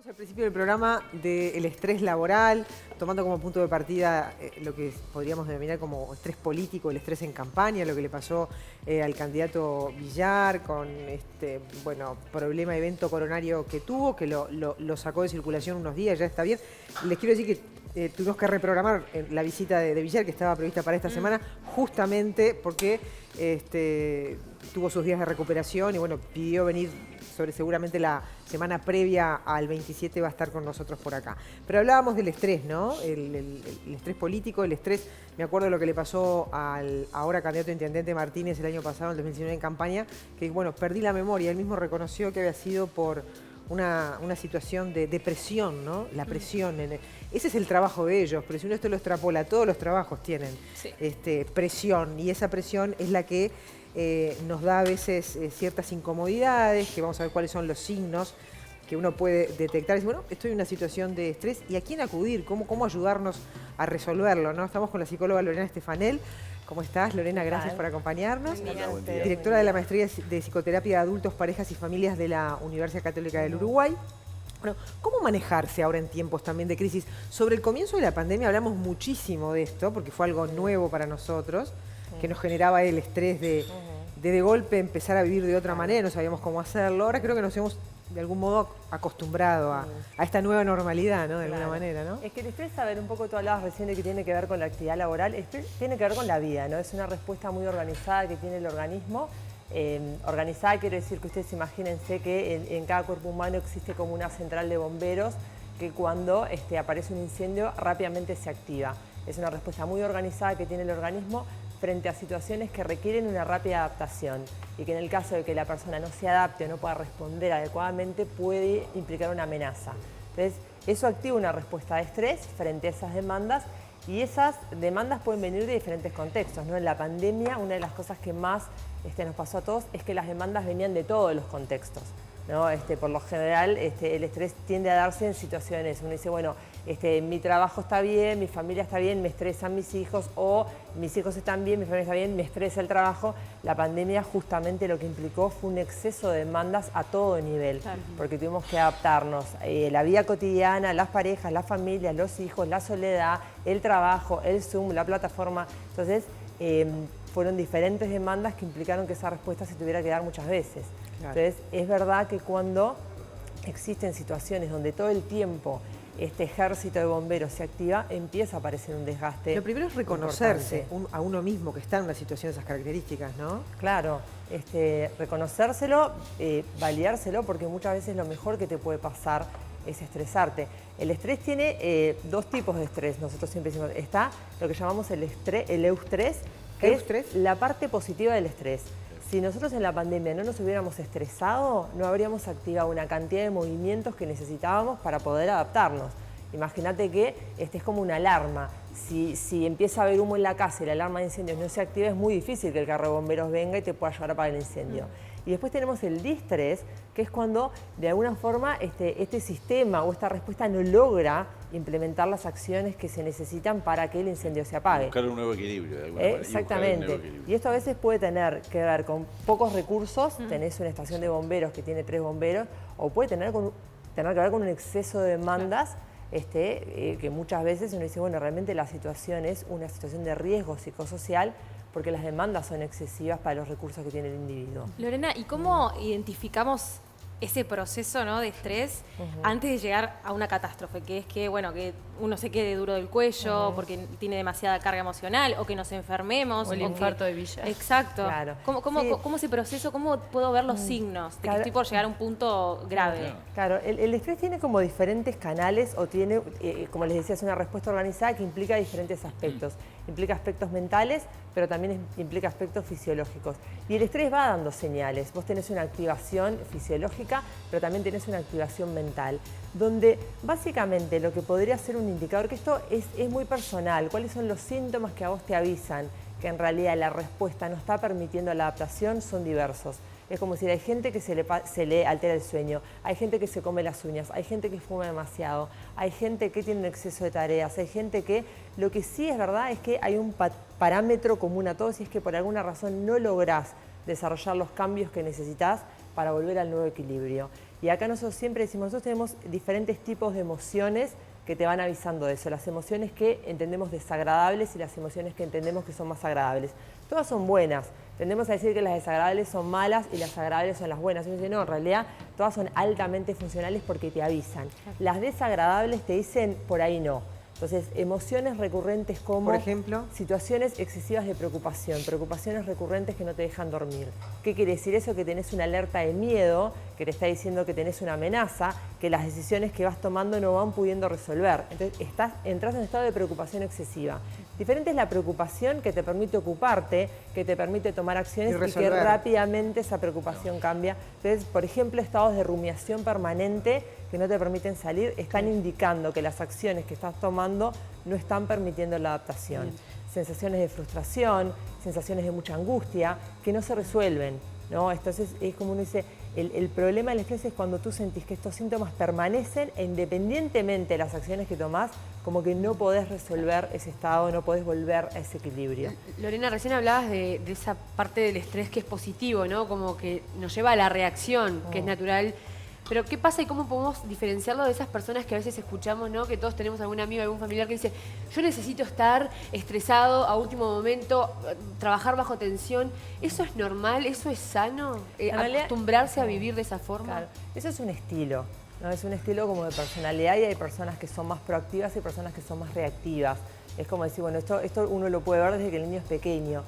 Al principio del programa del estrés laboral, tomando como punto de partida lo que podríamos denominar como estrés político, el estrés en campaña, lo que le pasó al candidato Villar con problema, evento coronario que tuvo, que lo sacó de circulación unos días, ya está bien. Les quiero decir que tuvimos que reprogramar la visita de Villar, que estaba prevista para esta semana, justamente porque tuvo sus días de recuperación y bueno, pidió venir seguramente la semana previa al 27 va a estar con nosotros por acá. Pero hablábamos del estrés, ¿no? El estrés político, el estrés, me acuerdo de lo que le pasó al ahora candidato a intendente Martínez el año pasado, en el 2019 en campaña, que bueno, perdí la memoria, él mismo reconoció que había sido por una situación de depresión, ¿no? La presión, ese es el trabajo de ellos, pero si uno esto lo extrapola, todos los trabajos tienen presión, y esa presión es la que nos da a veces ciertas incomodidades, que vamos a ver cuáles son los signos que uno puede detectar. Dice, bueno, estoy en una situación de estrés, ¿y a quién acudir? ¿Cómo ayudarnos a resolverlo, ¿no? Estamos con la psicóloga Lorena Estefanel. ¿Cómo estás, Lorena? Gracias por acompañarnos. Buen día. Directora de la Maestría de Psicoterapia de Adultos, Parejas y Familias de la Universidad Católica del Uruguay. Bueno, ¿cómo manejarse ahora en tiempos también de crisis? Sobre el comienzo de la pandemia hablamos muchísimo de esto, porque fue algo nuevo para nosotros, que nos generaba el estrés de golpe empezar a vivir de otra manera, no sabíamos cómo hacerlo. Ahora creo que nos hemos de algún modo acostumbrado a esta nueva normalidad, ¿no? De alguna manera, ¿no? Es que el estrés, a ver, un poco tú hablabas recién de que tiene que ver con la actividad laboral, el estrés tiene que ver con la vida, ¿no? Es una respuesta muy organizada que tiene el organismo. Organizada quiere decir que ustedes imagínense que en cada cuerpo humano existe como una central de bomberos que cuando aparece un incendio rápidamente se activa. Es una respuesta muy organizada que tiene el organismo frente a situaciones que requieren una rápida adaptación y que en el caso de que la persona no se adapte o no pueda responder adecuadamente puede implicar una amenaza. Entonces, eso activa una respuesta de estrés frente a esas demandas y esas demandas pueden venir de diferentes contextos, ¿no? En la pandemia, una de las cosas que más nos pasó a todos es que las demandas venían de todos los contextos, ¿no? Por lo general, el estrés tiende a darse en situaciones. Uno dice, bueno, mi trabajo está bien, mi familia está bien, me estresan mis hijos, o mis hijos están bien, mi familia está bien, me estresa el trabajo. La pandemia justamente lo que implicó fue un exceso de demandas a todo nivel, porque tuvimos que adaptarnos. La vida cotidiana, las parejas, las familias, los hijos, la soledad, el trabajo, el Zoom, la plataforma. Entonces, fueron diferentes demandas que implicaron que esa respuesta se tuviera que dar muchas veces. Entonces, es verdad que cuando existen situaciones donde todo el tiempo este ejército de bomberos se activa, empieza a aparecer un desgaste. Lo primero es reconocerse a uno mismo que está en una situación de esas características, ¿no? Claro, reconocérselo, validárselo, porque muchas veces lo mejor que te puede pasar es estresarte. El estrés tiene dos tipos de estrés, nosotros siempre decimos. Está lo que llamamos el eustrés, que es la parte positiva del estrés. Si nosotros en la pandemia no nos hubiéramos estresado, no habríamos activado una cantidad de movimientos que necesitábamos para poder adaptarnos. Imagínate que es como una alarma. Si empieza a haber humo en la casa y la alarma de incendios no se activa, es muy difícil que el carro de bomberos venga y te pueda ayudar a apagar el incendio. Y después tenemos el distrés, que es cuando de alguna forma este sistema o esta respuesta no logra implementar las acciones que se necesitan para que el incendio se apague. Buscar un nuevo equilibrio de alguna manera. Exactamente. Y esto a veces puede tener que ver con pocos recursos, tenés una estación de bomberos que tiene 3 bomberos, o puede tener que ver con un exceso de demandas, que muchas veces uno dice, bueno, realmente la situación es una situación de riesgo psicosocial, porque las demandas son excesivas para los recursos que tiene el individuo. Lorena, ¿y cómo identificamos ese proceso, ¿no?, de estrés antes de llegar a una catástrofe? Que es que, bueno, que uno se quede duro del cuello porque tiene demasiada carga emocional, o que nos enfermemos. O el infarto de Villar. Exacto. Claro. ¿Cómo ese proceso, cómo puedo ver los signos de que estoy por llegar a un punto grave? Claro, el estrés tiene como diferentes canales, o tiene, como les decía, es una respuesta organizada que implica diferentes aspectos. Implica aspectos mentales, pero también implica aspectos fisiológicos. Y el estrés va dando señales. Vos tenés una activación fisiológica, pero también tenés una activación mental, donde básicamente lo que podría ser un indicador, que esto es muy personal, cuáles son los síntomas que a vos te avisan que en realidad la respuesta no está permitiendo la adaptación, son diversos. Es como decir, hay gente que se le altera el sueño, hay gente que se come las uñas, hay gente que fuma demasiado, hay gente que tiene un exceso de tareas, hay gente que... Lo que sí es verdad es que hay un parámetro común a todos, y es que por alguna razón no lográs desarrollar los cambios que necesitas para volver al nuevo equilibrio. Y acá nosotros siempre decimos, nosotros tenemos diferentes tipos de emociones que te van avisando de eso. Las emociones que entendemos desagradables y las emociones que entendemos que son más agradables. Todas son buenas. Tendemos a decir que las desagradables son malas y las agradables son las buenas. Y uno dice, no, en realidad todas son altamente funcionales porque te avisan. Las desagradables te dicen, por ahí no. Entonces, emociones recurrentes como... Por ejemplo, situaciones excesivas de preocupación, preocupaciones recurrentes que no te dejan dormir. ¿Qué quiere decir eso? Que tenés una alerta de miedo, que te está diciendo que tenés una amenaza, que las decisiones que vas tomando no van pudiendo resolver. Entonces, entras en un estado de preocupación excesiva. Diferente es la preocupación que te permite ocuparte, que te permite tomar acciones y que rápidamente esa preocupación cambia. Entonces, por ejemplo, estados de rumiación permanente que no te permiten salir, están indicando que las acciones que estás tomando no están permitiendo la adaptación. Sensaciones de frustración, sensaciones de mucha angustia, que no se resuelven, ¿no? Entonces, es como uno dice, el problema del estrés es cuando tú sentís que estos síntomas permanecen e independientemente de las acciones que tomás, como que no podés resolver ese estado, no podés volver a ese equilibrio. Lorena, recién hablabas de esa parte del estrés que es positivo, ¿no? Como que nos lleva a la reacción, que es natural. Pero ¿qué pasa y cómo podemos diferenciarlo de esas personas que a veces escuchamos, ¿no? Que todos tenemos algún amigo, algún familiar que dice, yo necesito estar estresado a último momento, trabajar bajo tensión. ¿Eso es normal? ¿Eso es sano? ¿Acostumbrarse a vivir de esa forma? Claro, eso es un estilo, ¿no? Es un estilo como de personalidad y hay personas que son más proactivas y personas que son más reactivas. Es como decir, bueno, esto uno lo puede ver desde que el niño es pequeño.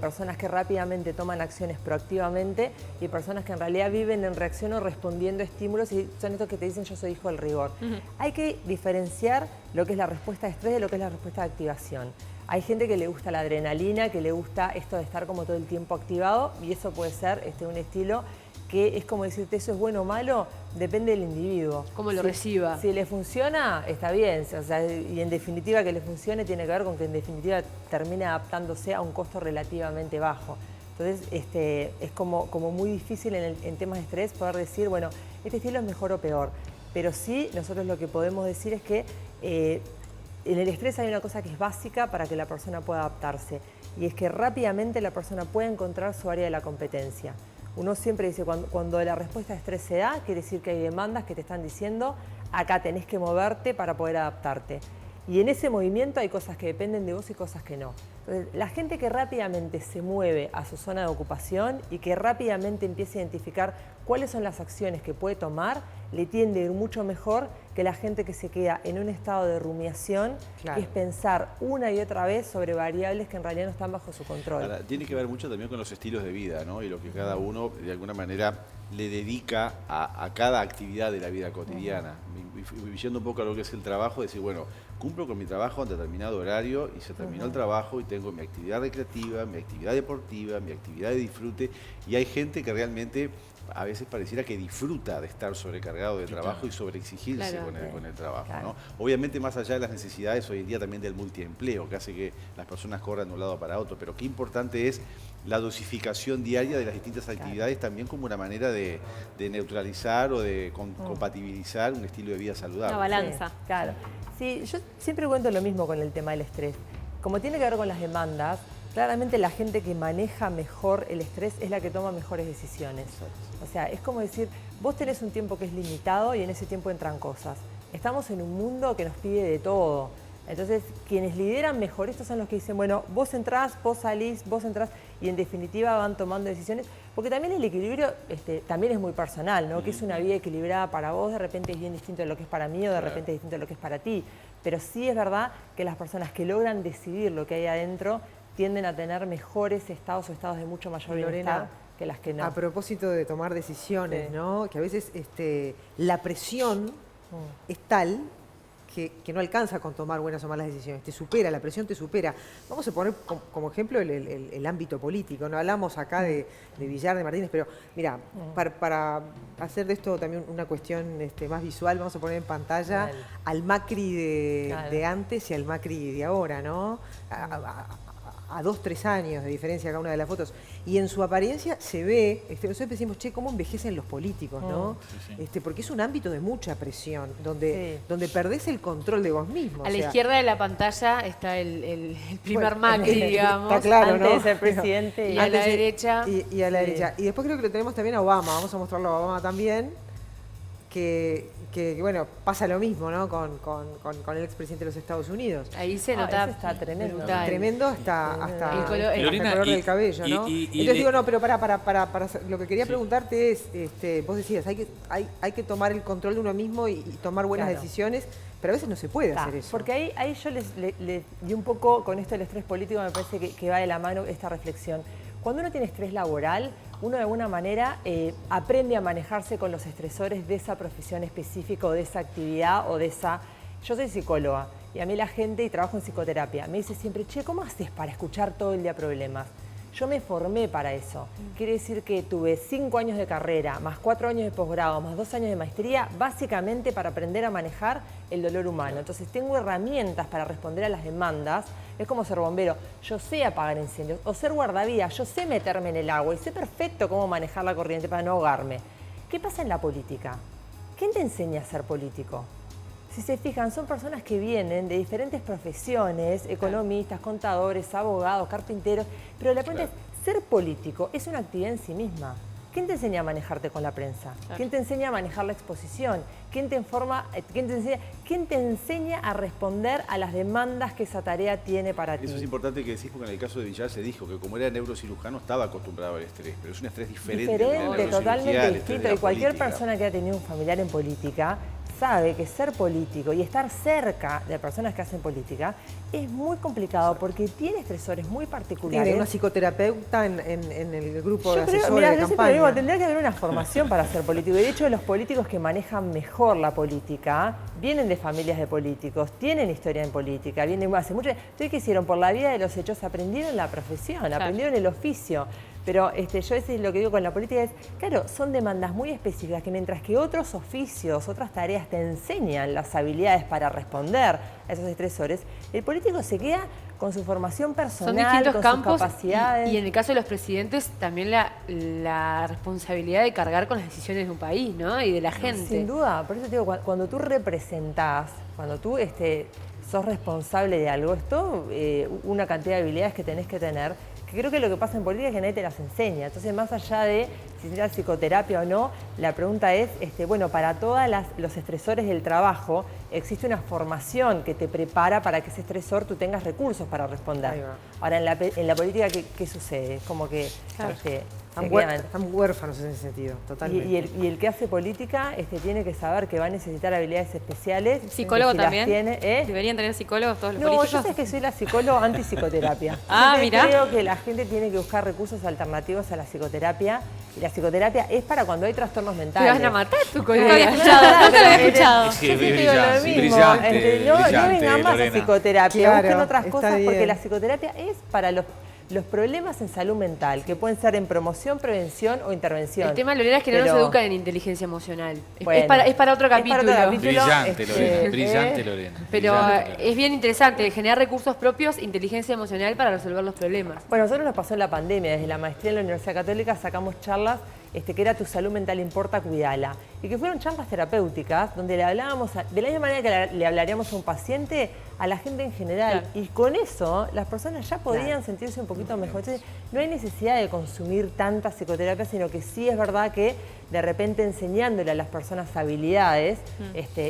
Personas que rápidamente toman acciones proactivamente y personas que en realidad viven en reacción o respondiendo a estímulos y son estos que te dicen yo soy hijo del rigor. Hay que diferenciar lo que es la respuesta de estrés de lo que es la respuesta de activación. Hay gente que le gusta la adrenalina, que le gusta esto de estar como todo el tiempo activado y eso puede ser un estilo que es como decirte eso es bueno o malo, depende del individuo. Cómo lo reciba. Si le funciona, está bien. O sea, y en definitiva que le funcione tiene que ver con que en definitiva termine adaptándose a un costo relativamente bajo. Entonces, es como muy difícil en temas de estrés poder decir, bueno, este estilo es mejor o peor. Pero sí, nosotros lo que podemos decir es que en el estrés hay una cosa que es básica para que la persona pueda adaptarse. Y es que rápidamente la persona puede encontrar su área de la competencia. Uno siempre dice, cuando la respuesta de estrés se da, quiere decir que hay demandas que te están diciendo, acá tenés que moverte para poder adaptarte. Y en ese movimiento hay cosas que dependen de vos y cosas que no. Entonces, la gente que rápidamente se mueve a su zona de ocupación y que rápidamente empieza a identificar cuáles son las acciones que puede tomar, le tiende a ir mucho mejor que la gente que se queda en un estado de rumiación, que es pensar una y otra vez sobre variables que en realidad no están bajo su control. Ahora, tiene que ver mucho también con los estilos de vida, ¿no? Y lo que cada uno, de alguna manera, le dedica a cada actividad de la vida cotidiana. Yendo un poco a lo que es el trabajo, decir, bueno, cumplo con mi trabajo en determinado horario y se terminó el trabajo y tengo mi actividad recreativa, mi actividad deportiva, mi actividad de disfrute y hay gente que realmente a veces pareciera que disfruta de estar sobrecargado de trabajo y sobreexigirse con el trabajo, ¿no? Obviamente más allá de las necesidades hoy en día también del multiempleo que hace que las personas corran de un lado para otro, pero qué importante es la dosificación diaria de las distintas actividades también como una manera de neutralizar o de compatibilizar un estilo de vida saludable. Una balanza. Sí, claro. Sí, yo siempre cuento lo mismo con el tema del estrés. Como tiene que ver con las demandas, claramente la gente que maneja mejor el estrés es la que toma mejores decisiones. O sea, es como decir, vos tenés un tiempo que es limitado y en ese tiempo entran cosas. Estamos en un mundo que nos pide de todo. Entonces, quienes lideran mejor esto son los que dicen, bueno, vos entrás, vos salís, vos entrás, y en definitiva van tomando decisiones, porque también el equilibrio también es muy personal, ¿no? Que es una vida equilibrada para vos, de repente es bien distinto de lo que es para mí o de repente es distinto de lo que es para ti. Pero sí es verdad que las personas que logran decidir lo que hay adentro tienden a tener mejores estados o estados de mucho mayor bienestar que las que no. A propósito de tomar decisiones, ¿no? Que a veces la presión es tal que no alcanza con tomar buenas o malas decisiones, te supera, la presión te supera. Vamos a poner como ejemplo el ámbito político, no hablamos acá de Villar, de Martínez, pero mira, para hacer de esto también una cuestión más visual, vamos a poner en pantalla al Macri de antes y al Macri de ahora, ¿no? a 2, 3 años de diferencia cada una de las fotos, y en su apariencia se ve, nosotros decimos, che, cómo envejecen los políticos, ¿no? Porque es un ámbito de mucha presión, donde perdés el control de vos mismo. A la izquierda de la pantalla está el primer Macri, digamos. Está claro, antes ¿no? de ser presidente. Y a la derecha. Y a la derecha. Y después creo que lo tenemos también a Obama, vamos a mostrarlo a Obama también, que bueno, pasa lo mismo, ¿no? Con el expresidente de los Estados Unidos. Ahí se nota ese está tremendo. brutal. Tremendo hasta El color, el Lorena, color del cabello, ¿no? Entonces digo, no, pero para lo que quería preguntarte es, vos decías, hay que tomar el control de uno mismo y tomar buenas decisiones, pero a veces no se puede hacer eso. Porque ahí yo y un poco con esto del estrés político me parece que va de la mano esta reflexión. Cuando uno tiene estrés laboral, uno de alguna manera aprende a manejarse con los estresores de esa profesión específica o de esa actividad o de esa... Yo soy psicóloga y a mí la gente, y trabajo en psicoterapia, me dice siempre, che, ¿cómo haces para escuchar todo el día problemas? Yo me formé para eso. Quiere decir que tuve 5 años de carrera, más 4 años de posgrado, más 2 años de maestría, básicamente para aprender a manejar el dolor humano. Entonces tengo herramientas para responder a las demandas. Es como ser bombero. Yo sé apagar incendios. O ser guardavidas. Yo sé meterme en el agua y sé perfecto cómo manejar la corriente para no ahogarme. ¿Qué pasa en la política? ¿Quién te enseña a ser político? Si se fijan, son personas que vienen de diferentes profesiones, economistas, contadores, abogados, carpinteros, pero la pregunta es, ser político es una actividad en sí misma. ¿Quién te enseña a manejarte con la prensa? ¿Quién te enseña a manejar la exposición? ¿Quién te enseña a responder a las demandas que esa tarea tiene para ti? Eso es importante que decís, porque en el caso de Villar se dijo que como era neurocirujano estaba acostumbrado al estrés, pero es un estrés diferente. Diferente, totalmente distinto. Y cualquier persona que ha tenido un familiar en política sabe que ser político y estar cerca de personas que hacen política es muy complicado porque tiene estresores muy particulares. Tiene una psicoterapeuta en el grupo de asesores mira, de yo siempre campaña. digo, tendría que haber una formación para ser político. Y de hecho, los políticos que manejan mejor la política vienen de familias de políticos, tienen historia en política, vienen hace mucho. Entonces, ¿qué hicieron? Por la vida de los hechos aprendieron la profesión, aprendieron el oficio. Pero yo lo que digo con la política es, claro, son demandas muy específicas que mientras que otros oficios, otras tareas te enseñan las habilidades para responder a esos estresores, el político se queda con su formación personal, son distintos con campos sus capacidades. y en el caso de los presidentes también la responsabilidad de cargar con las decisiones de un país, ¿no? Y de la gente. Sin duda, por eso te digo, cuando tú representás, cuando tú sos responsable de algo, una cantidad de habilidades que tenés que tener, que creo que lo que pasa en política es que nadie te las enseña. Entonces, más allá de si sea psicoterapia o no, la pregunta es, bueno, para todos los estresores del trabajo, existe una formación que te prepara para que ese estresor tú tengas recursos para responder. Ahora, en la política, ¿qué sucede? Es como que... Claro. Están huérfanos en ese sentido, totalmente. Y el que hace política tiene que saber que va a necesitar habilidades especiales. ¿Psicólogo si también? Tiene, ¿Deberían tener psicólogos todos los No, políticos? yo sé que soy la psicóloga antipsicoterapia. Mirá. Creo que la gente tiene que buscar recursos alternativos a la psicoterapia. Y la psicoterapia es para cuando hay trastornos Te mentales. van a matar tu Nunca colega. había escuchado, nunca lo había escuchado. Yo Sí, siempre digo lo mismo. brillante, No brillante, vengan más a Lorena. psicoterapia, Claro, busquen otras está cosas bien. porque la psicoterapia es para los problemas en salud mental, que pueden ser en promoción, prevención o intervención. El tema, Lorena, es que no Pero- nos educan en inteligencia emocional. Bueno, Es para otro capítulo. Brillante, Lorena, brillante, Lorena. Pero Brillante. es bien interesante generar recursos propios, inteligencia emocional para resolver los problemas. Bueno, a nosotros nos pasó en la pandemia, desde la maestría en la Universidad Católica sacamos charlas que era Tu salud mental importa, cuidala. Y que fueron charlas terapéuticas donde le hablábamos, de la misma manera que le hablaríamos a un paciente, a la gente en general. Claro. Y con eso las personas ya podían sentirse un poquito mejor. Entonces, no hay necesidad de consumir tanta psicoterapia, sino que sí es verdad que de repente enseñándole a las personas habilidades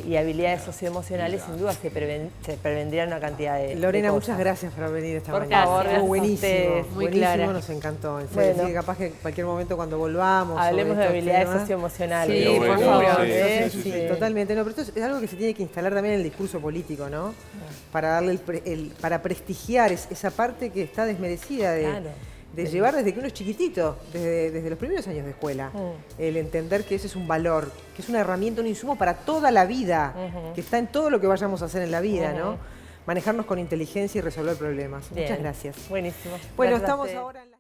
y habilidades socioemocionales, sin duda se prevendrían una cantidad de Lorena, de muchas cosas. gracias por venir esta Por mañana. favor, Estuvo gracias a buenísimo, ustedes. Muy buenísimo, clara. nos encantó. En serio. Bueno. Así que capaz que en cualquier momento cuando volvamos... Hablemos sobre de estos habilidades temas. socioemocionales. Sí, Pero por bueno, favor. Sí, totalmente. No, pero esto es algo que se tiene que instalar también en el discurso político, ¿no? Para darle para prestigiar esa parte que está desmerecida de llevar desde que uno es chiquitito, desde los primeros años de escuela. El entender que ese es un valor, que es una herramienta, un insumo para toda la vida, que está en todo lo que vayamos a hacer en la vida, ¿no? Manejarnos con inteligencia y resolver problemas. Bien. Muchas gracias. Buenísimo. Bueno, Gracias a estamos ustedes. ahora en la...